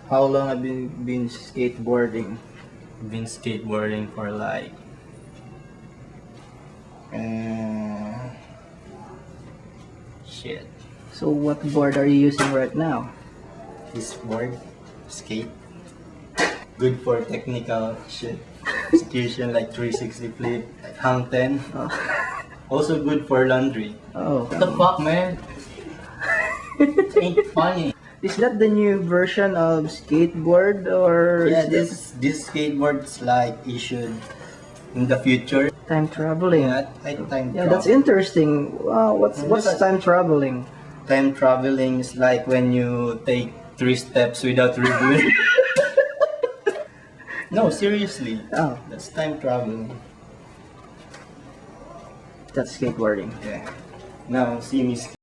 How long have you been skateboarding? Been skateboarding for like shit. So what board are you using right now? This board, skate, good for technical shit. Execution like 360 flip, hang 10. Oh. Also good for laundry. Oh. What the fuck, man? It ain't funny. Is that the new version of skateboard or Yeah, is this skateboard's like issued in the future. time traveling? Yeah, time Yeah, that's interesting. Wow, what's Because- time traveling? Time traveling is like when you take 3 steps without reviewing. No, seriously. Oh, That's time traveling. that's skateboarding. Yeah. Now see me skate.